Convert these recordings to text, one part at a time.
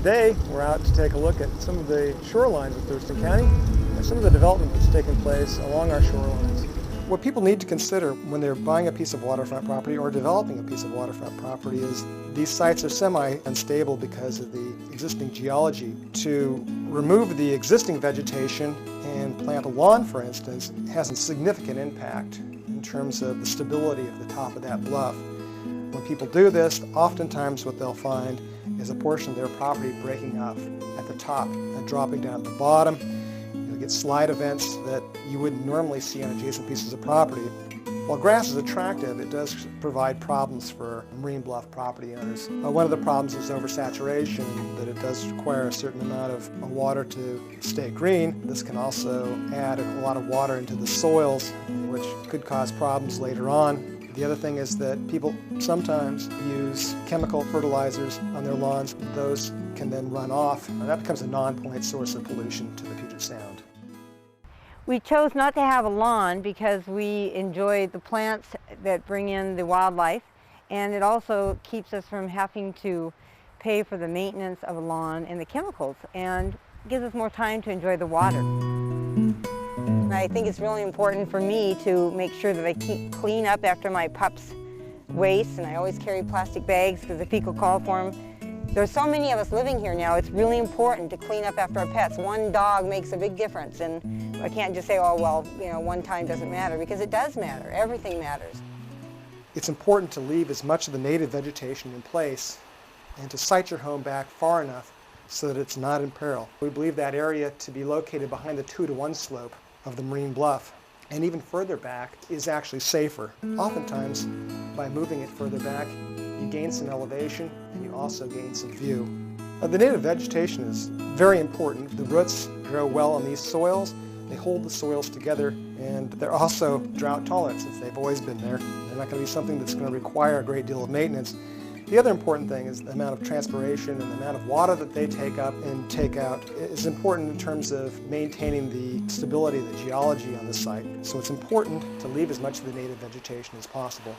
Today, we're out to take a look at some of the shorelines of Thurston County and some of the development that's taking place along our shorelines. What people need to consider when they're buying a piece of waterfront property or developing a piece of waterfront property is these sites are semi-unstable because of the existing geology. To remove the existing vegetation and plant a lawn, for instance, has a significant impact in terms of the stability of the top of that bluff. When people do this, oftentimes what they'll find is a portion of their property breaking off at the top and dropping down at the bottom. You'll get slide events that you wouldn't normally see on adjacent pieces of property. While grass is attractive, it does provide problems for marine bluff property owners. One of the problems is oversaturation, that it does require a certain amount of water to stay green. This can also add a lot of water into the soils, which could cause problems later on. The other thing is that people sometimes use chemical fertilizers on their lawns. Those can then run off, and that becomes a non-point source of pollution to the Puget Sound. We chose not to have a lawn because we enjoy the plants that bring in the wildlife, and it also keeps us from having to pay for the maintenance of a lawn and the chemicals, and gives us more time to enjoy the water. I think it's really important for me to make sure that I keep clean up after my pups' waste, and I always carry plastic bags because the fecal coliform. There's so many of us living here now, it's really important to clean up after our pets. One dog makes a big difference, and I can't just say, oh, well, you know, one time doesn't matter, because it does matter. Everything matters. It's important to leave as much of the native vegetation in place and to site your home back far enough so that it's not in peril. We believe that area to be located behind the 2-to-1 slope of the marine bluff, and even further back is actually safer. Oftentimes, by moving it further back, you gain some elevation and you also gain some view. The native vegetation is very important. The roots grow well on these soils. They hold the soils together, and they're also drought tolerant since they've always been there. They're not going to be something that's going to require a great deal of maintenance. The other important thing is the amount of transpiration and the amount of water that they take up and take out is important in terms of maintaining the stability of the geology on the site. So it's important to leave as much of the native vegetation as possible.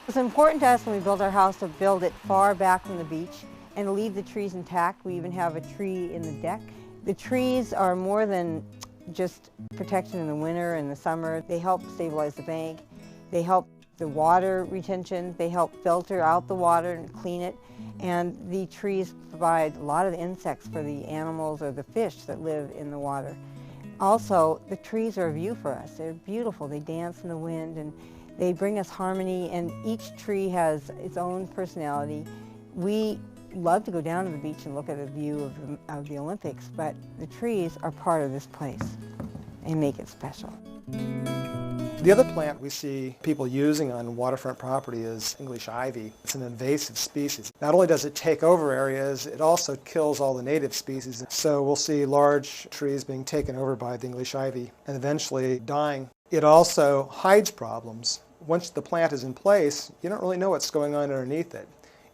It's important to us when we build our house to build it far back from the beach and to leave the trees intact. We even have a tree in the deck. The trees are more than just protection in the winter and the summer. They help stabilize the bank. They help the water retention. They help filter out the water and clean it. And the trees provide a lot of insects for the animals or the fish that live in the water. Also, the trees are a view for us. They're beautiful. They dance in the wind and they bring us harmony, and each tree has its own personality. We love to go down to the beach and look at a view of the Olympics, but the trees are part of this place and make it special. The other plant we see people using on waterfront property is English ivy. It's an invasive species. Not only does it take over areas, it also kills all the native species. So we'll see large trees being taken over by the English ivy and eventually dying. It also hides problems. Once the plant is in place, you don't really know what's going on underneath it.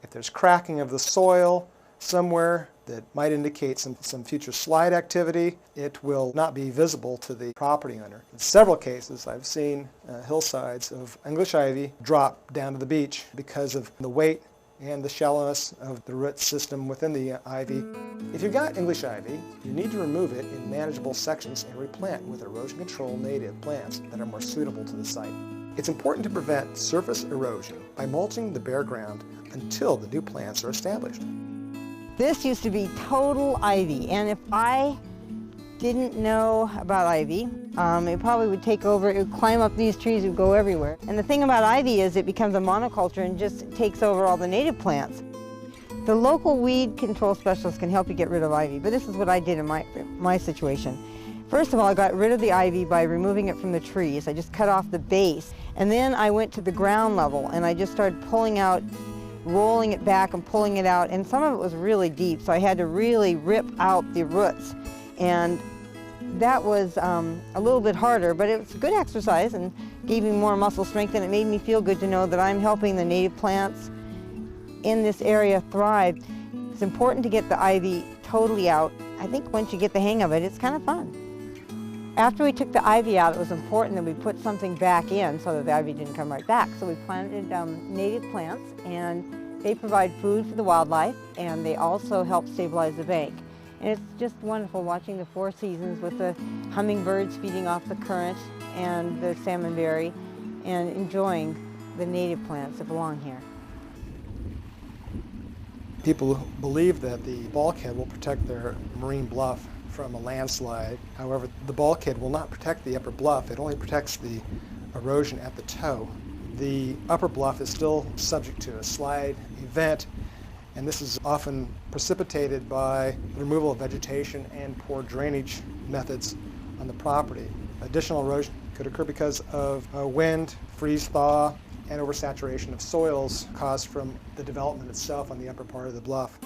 If there's cracking of the soil somewhere that might indicate some future slide activity, it will not be visible to the property owner. In several cases, I've seen hillsides of English ivy drop down to the beach because of the weight and the shallowness of the root system within the ivy. If you've got English ivy, you need to remove it in manageable sections and replant with erosion control native plants that are more suitable to the site. It's important to prevent surface erosion by mulching the bare ground until the new plants are established. This used to be total ivy, and if I didn't know about ivy, it probably would take over. It would climb up these trees, it would go everywhere. And the thing about ivy is it becomes a monoculture and just takes over all the native plants. The local weed control specialist can help you get rid of ivy, but this is what I did in my situation. First of all, I got rid of the ivy by removing it from the trees. I just cut off the base, and then I went to the ground level and I just started pulling out, rolling it back and pulling it out, and some of it was really deep, so I had to really rip out the roots, and that was a little bit harder, but it was a good exercise and gave me more muscle strength, and it made me feel good to know that I'm helping the native plants in this area thrive. It's important to get the ivy totally out. I think once you get the hang of it, it's kind of fun. After we took the ivy out, it was important that we put something back in so that the ivy didn't come right back. So we planted native plants, and They provide food for the wildlife, and they also help stabilize the bank. And it's just wonderful watching the four seasons with the hummingbirds feeding off the current and the salmonberry and enjoying the native plants that belong here. People believe that the bulkhead will protect their marine bluff from a landslide. However, the bulkhead will not protect the upper bluff. It only protects the erosion at the toe. The upper bluff is still subject to a slide event, and this is often precipitated by the removal of vegetation and poor drainage methods on the property. Additional erosion could occur because of wind, freeze-thaw, and oversaturation of soils caused from the development itself on the upper part of the bluff.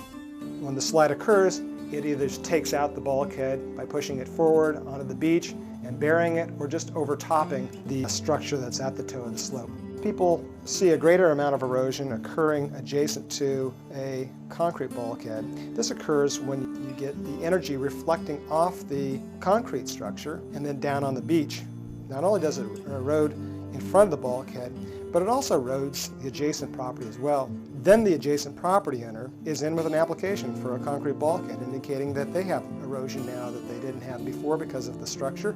When the slide occurs, it either takes out the bulkhead by pushing it forward onto the beach and burying it, or just overtopping the structure that's at the toe of the slope. People see a greater amount of erosion occurring adjacent to a concrete bulkhead. This occurs when you get the energy reflecting off the concrete structure and then down on the beach. Not only does it erode in front of the bulkhead, but it also erodes the adjacent property as well. Then the adjacent property owner is in with an application for a concrete bulkhead, indicating that they have erosion now that they didn't have before because of the structure,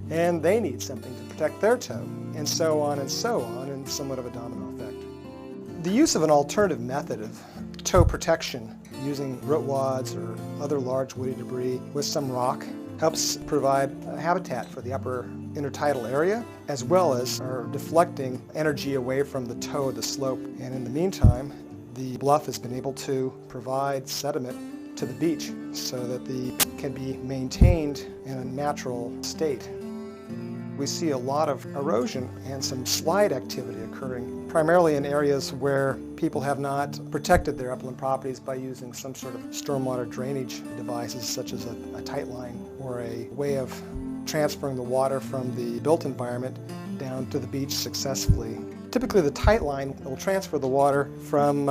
and they need something to protect their toe, and so on, and somewhat of a domino effect. The use of an alternative method of toe protection using root wads or other large woody debris with some rock helps provide a habitat for the upper intertidal area, as well as deflecting energy away from the toe of the slope. And in the meantime, the bluff has been able to provide sediment to the beach so that it can be maintained in a natural state. We see a lot of erosion and some slide activity occurring, primarily in areas where people have not protected their upland properties by using some sort of stormwater drainage devices, such as a tight line or a way of transferring the water from the built environment down to the beach successfully. Typically, the tight line will transfer the water from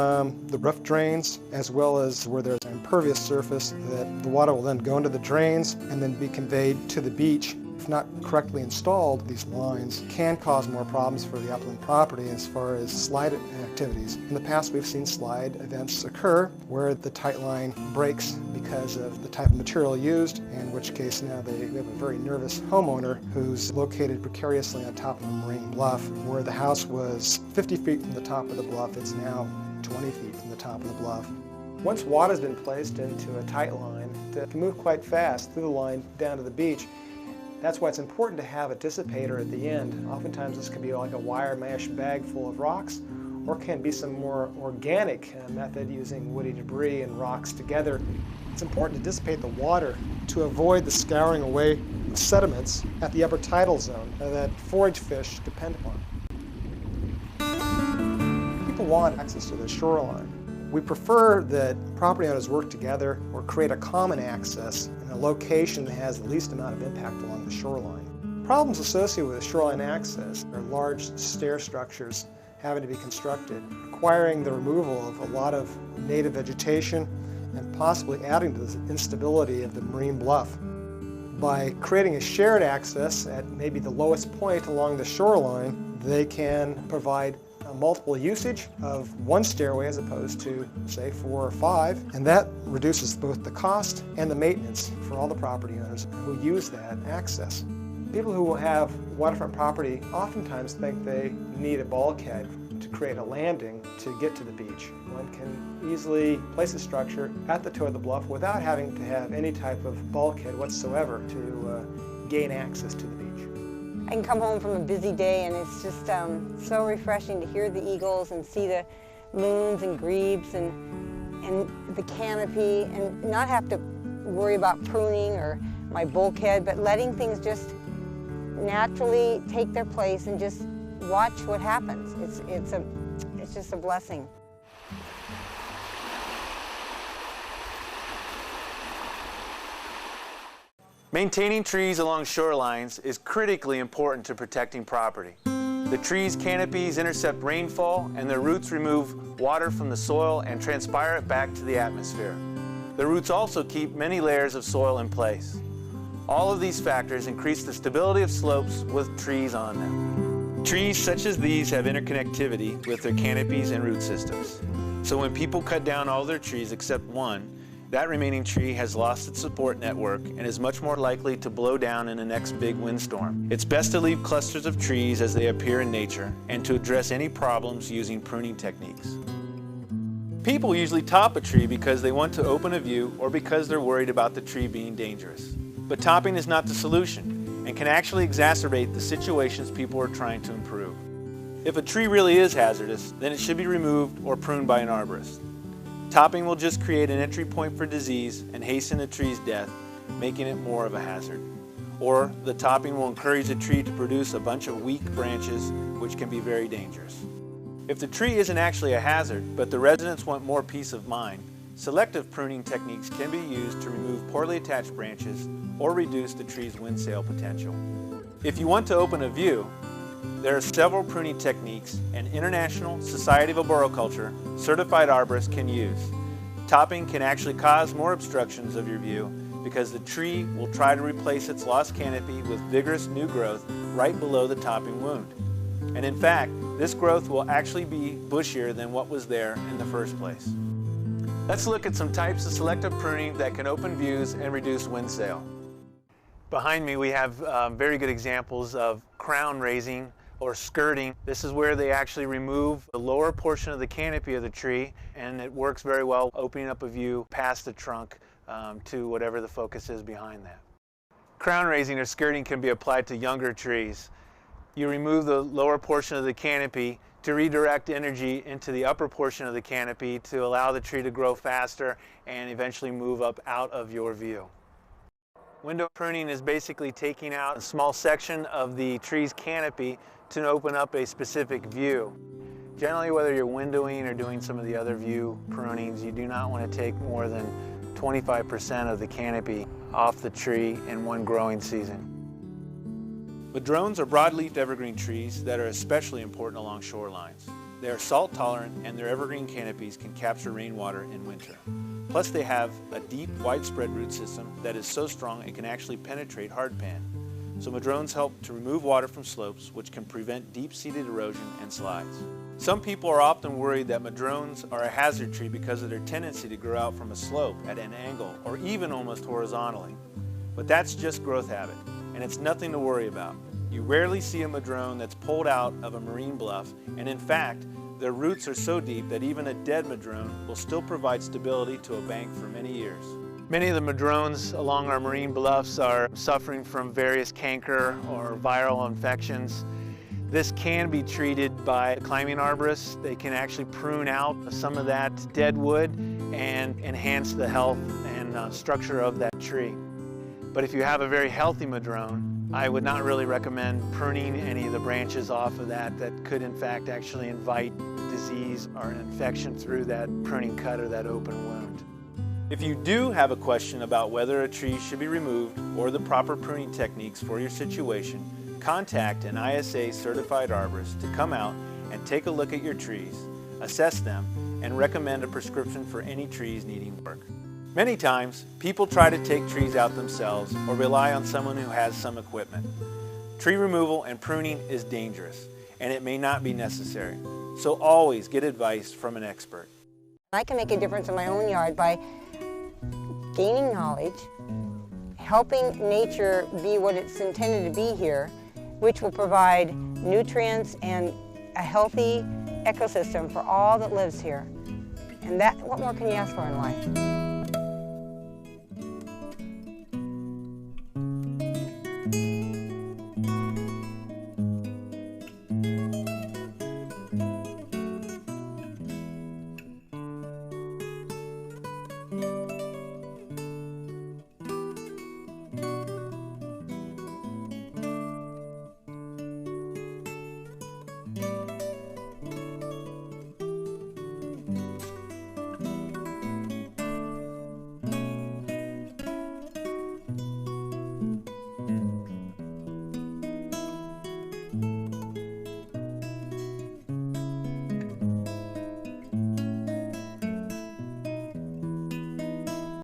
the roof drains, as well as where there's an impervious surface, that the water will then go into the drains and then be conveyed to the beach. If not correctly installed, these lines can cause more problems for the upland property as far as slide activities. In the past, we've seen slide events occur where the tight line breaks because of the type of material used, in which case now we have a very nervous homeowner who's located precariously on top of a marine bluff. Where the house was 50 feet from the top of the bluff, it's now 20 feet from the top of the bluff. Once water has been placed into a tight line, it can move quite fast through the line down to the beach. That's why it's important to have a dissipator at the end. Oftentimes this can be like a wire mesh bag full of rocks, or can be some more organic method using woody debris and rocks together. It's important to dissipate the water to avoid the scouring away of sediments at the upper tidal zone that forage fish depend upon. People want access to the shoreline. We prefer that property owners work together or create a common access in a location that has the least amount of impact along the shoreline. Problems associated with shoreline access are large stair structures having to be constructed, requiring the removal of a lot of native vegetation and possibly adding to the instability of the marine bluff. By creating a shared access at maybe the lowest point along the shoreline, they can provide multiple usage of one stairway as opposed to, say, 4 or 5, and that reduces both the cost and the maintenance for all the property owners who use that access. People who have waterfront property oftentimes think they need a bulkhead to create a landing to get to the beach. One can easily place a structure at the toe of the bluff without having to have any type of bulkhead whatsoever to gain access to the beach. I can come home from a busy day and it's just so refreshing to hear the eagles and see the loons and grebes and the canopy, and not have to worry about pruning or my bulkhead, but letting things just naturally take their place and just watch what happens. It's just a blessing. Maintaining trees along shorelines is critically important to protecting property. The trees' canopies intercept rainfall, and their roots remove water from the soil and transpire it back to the atmosphere. The roots also keep many layers of soil in place. All of these factors increase the stability of slopes with trees on them. Trees such as these have interconnectivity with their canopies and root systems. So when people cut down all their trees except one, that remaining tree has lost its support network and is much more likely to blow down in the next big windstorm. It's best to leave clusters of trees as they appear in nature and to address any problems using pruning techniques. People usually top a tree because they want to open a view or because they're worried about the tree being dangerous. But topping is not the solution and can actually exacerbate the situations people are trying to improve. If a tree really is hazardous, then it should be removed or pruned by an arborist. Topping will just create an entry point for disease and hasten a tree's death, making it more of a hazard. Or the topping will encourage the tree to produce a bunch of weak branches, which can be very dangerous. If the tree isn't actually a hazard, but the residents want more peace of mind, selective pruning techniques can be used to remove poorly attached branches or reduce the tree's wind sail potential. If you want to open a view, there are several pruning techniques an International Society of Arboriculture certified arborist can use. Topping can actually cause more obstructions of your view because the tree will try to replace its lost canopy with vigorous new growth right below the topping wound. And in fact, this growth will actually be bushier than what was there in the first place. Let's look at some types of selective pruning that can open views and reduce wind sail. Behind me we have very good examples of crown raising or skirting. This is where they actually remove the lower portion of the canopy of the tree, and it works very well opening up a view past the trunk to whatever the focus is behind that. Crown raising or skirting can be applied to younger trees. You remove the lower portion of the canopy to redirect energy into the upper portion of the canopy to allow the tree to grow faster and eventually move up out of your view. Window pruning is basically taking out a small section of the tree's canopy to open up a specific view. Generally, whether you're windowing or doing some of the other view prunings, you do not want to take more than 25% of the canopy off the tree in one growing season. Madrones are broadleafed evergreen trees that are especially important along shorelines. They are salt tolerant and their evergreen canopies can capture rainwater in winter. Plus they have a deep, widespread root system that is so strong it can actually penetrate hardpan. So madrones help to remove water from slopes, which can prevent deep-seated erosion and slides. Some people are often worried that madrones are a hazard tree because of their tendency to grow out from a slope at an angle or even almost horizontally. But that's just growth habit, and it's nothing to worry about. You rarely see a madrone that's pulled out of a marine bluff, and in fact, their roots are so deep that even a dead madrone will still provide stability to a bank for many years. Many of the madrones along our marine bluffs are suffering from various canker or viral infections. This can be treated by climbing arborists. They can actually prune out some of that dead wood and enhance the health and structure of that tree. But if you have a very healthy madrone, I would not really recommend pruning any of the branches off of that could in fact actually invite disease or an infection through that pruning cut or that open wound. If you do have a question about whether a tree should be removed or the proper pruning techniques for your situation, contact an ISA certified arborist to come out and take a look at your trees, assess them, and recommend a prescription for any trees needing work. Many times, people try to take trees out themselves or rely on someone who has some equipment. Tree removal and pruning is dangerous, and it may not be necessary. So always get advice from an expert. I can make a difference in my own yard by gaining knowledge, helping nature be what it's intended to be here, which will provide nutrients and a healthy ecosystem for all that lives here. And what more can you ask for in life?